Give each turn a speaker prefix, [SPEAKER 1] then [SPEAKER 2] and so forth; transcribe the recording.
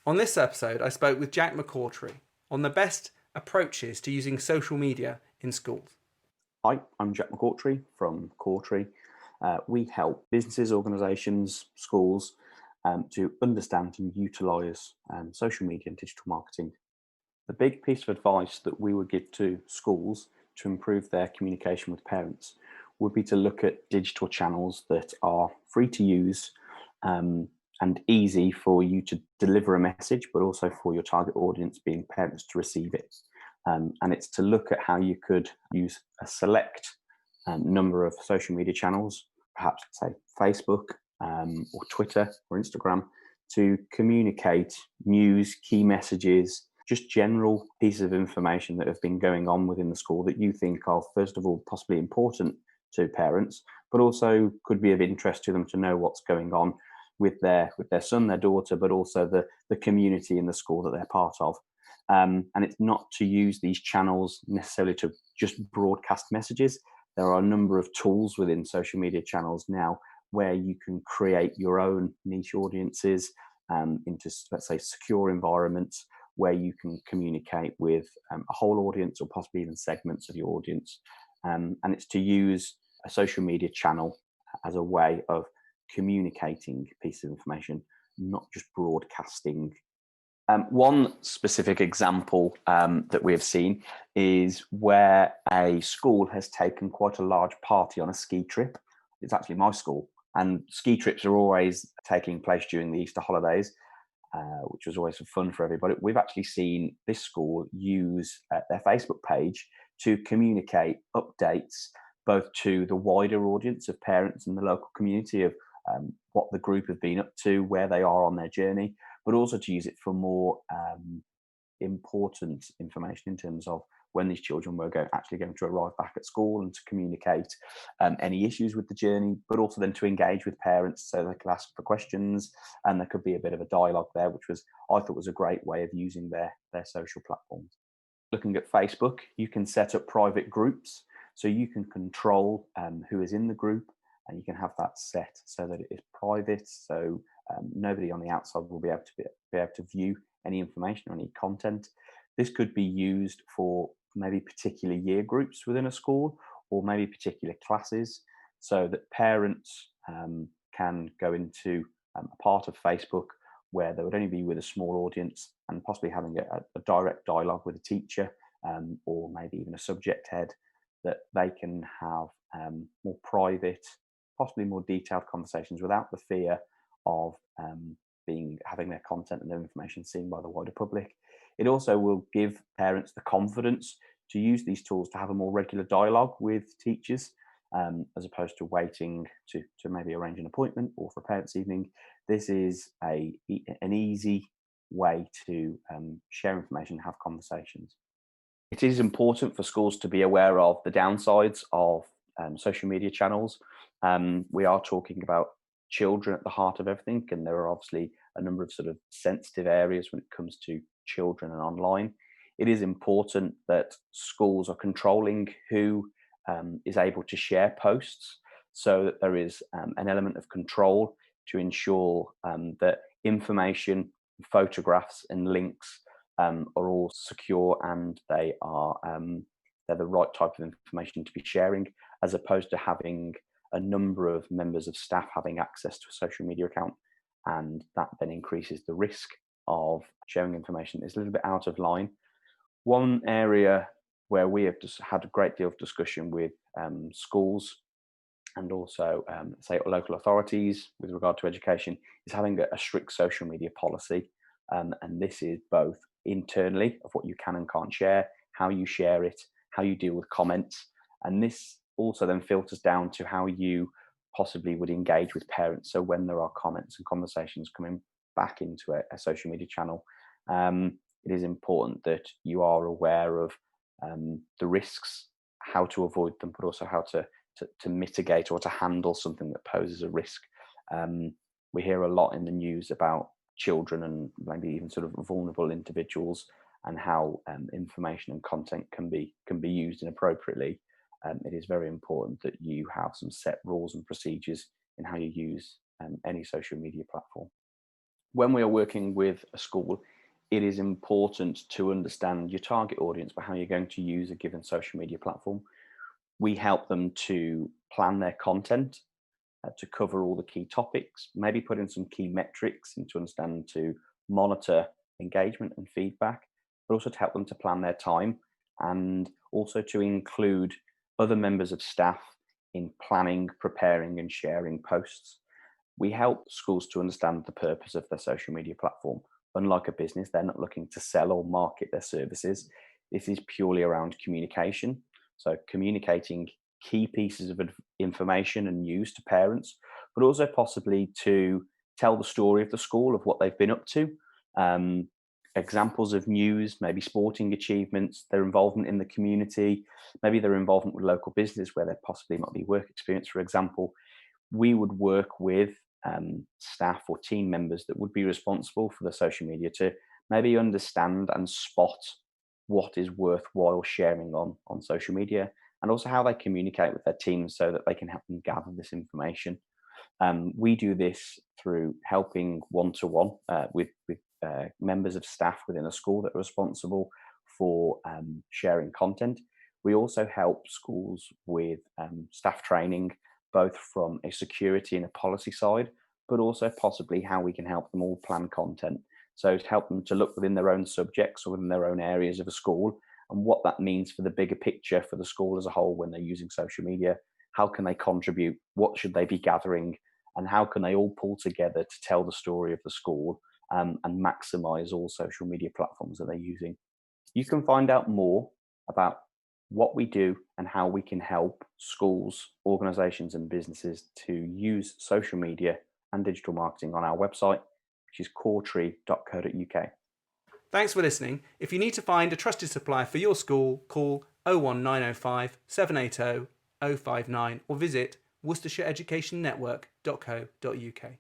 [SPEAKER 1] On this episode, I spoke with Jack McCautry on the best approaches to using social media in schools.
[SPEAKER 2] Hi, I'm Jack McCautry from Cautry. We help businesses, organisations, schools to understand and utilise social media and digital marketing. The big piece of advice that we would give to schools to improve their communication with parents would be to look at digital channels that are free to use um, and easy for you to deliver a message, but also for your target audience, being parents, to receive it. And it's to look at how you could use a select number of social media channels, perhaps say Facebook or Twitter or Instagram, to communicate news, key messages, just general pieces of information that have been going on within the school that you think are, first of all, possibly important to parents, but also could be of interest to them to know what's going on with their son, their daughter, but also the community in the school that they're part of. And it's not to use these channels necessarily to just broadcast messages. There are a number of tools within social media channels now where you can create your own niche audiences into, let's say, secure environments where you can communicate with a whole audience or possibly even segments of your audience. And it's to use a social media channel as a way of communicating a piece of information, not just broadcasting. One specific example that we have seen is where a school has taken quite a large party on a ski trip. It's actually my school, and ski trips are always taking place during the Easter holidays, which was always fun for everybody. We've actually seen this school use their Facebook page to communicate updates both to the wider audience of parents and the local community of what the group have been up to, where they are on their journey, but also to use it for more important information in terms of when these children were actually going to arrive back at school, and to communicate any issues with the journey, but also then to engage with parents so they could ask for questions, and there could be a bit of a dialogue there, which was, I thought, was a great way of using their social platforms. Looking at Facebook, you can set up private groups, so you can control who is in the group, and you can have that set so that it is private, so nobody on the outside will be able to view any information or any content. This could be used for maybe particular year groups within a school, or maybe particular classes, so that parents can go into a part of Facebook where they would only be with a small audience, and possibly having a direct dialogue with a teacher, or maybe even a subject head, that they can have more private, possibly more detailed conversations without the fear of having their content and their information seen by the wider public. It also will give parents the confidence to use these tools to have a more regular dialogue with teachers, as opposed to waiting to maybe arrange an appointment or for a parents' evening. This is an easy way to share information, have conversations. It is important for schools to be aware of the downsides of social media channels. We are talking about children at the heart of everything, and there are obviously a number of sort of sensitive areas when it comes to children and online. It is important that schools are controlling who is able to share posts, so that there is an element of control to ensure that information, photographs, and links are all secure, and they're the right type of information to be sharing, as opposed to having a number of members of staff having access to a social media account, and that then increases the risk of sharing information that's a little bit out of line. One area where we have just had a great deal of discussion with schools, and also say local authorities with regard to education, is having a strict social media policy. And this is both internally of what you can and can't share, how you share it, how you deal with comments, and this also then filters down to how you possibly would engage with parents. So when there are comments and conversations coming back into a social media channel, it is important that you are aware of the risks, how to avoid them, but also how to mitigate or to handle something that poses a risk. We hear a lot in the news about children and maybe even sort of vulnerable individuals, and how information and content can be used inappropriately. It is very important that you have some set rules and procedures in how you use any social media platform. when we are working with a school, it is important to understand your target audience for how you're going to use a given social media platform. We help them to plan their content, to cover all the key topics, maybe put in some key metrics and to understand to monitor engagement and feedback, but also to help them to plan their time and also to include other members of staff in planning, preparing, and sharing posts. We help schools to understand the purpose of their social media platform. Unlike a business, they're not looking to sell or market their services. This is purely around communication. So, communicating key pieces of information and news to parents, but also possibly to tell the story of the school, of what they've been up to, um, examples of news, maybe sporting achievements, their involvement in the community, maybe their involvement with local business where there possibly might be work experience, for example. We would work with staff or team members that would be responsible for the social media to maybe understand and spot what is worthwhile sharing on social media, and also how they communicate with their teams so that they can help them gather this information. We do this through helping one-to-one with members of staff within a school that are responsible for sharing content. We also help schools with staff training, both from a security and a policy side, but also possibly how we can help them all plan content. So to help them to look within their own subjects or within their own areas of a school and what that means for the bigger picture for the school as a whole when they're using social media. How can they contribute? What should they be gathering? And how can they all pull together to tell the story of the school and maximize all social media platforms that they're using? You can find out more about what we do and how we can help schools, organizations, and businesses to use social media and digital marketing on our website, which is coretree.co.uk.
[SPEAKER 1] Thanks for listening. If you need to find a trusted supplier for your school, call 01905 780 059 or visit worcestershireeducationnetwork.co.uk.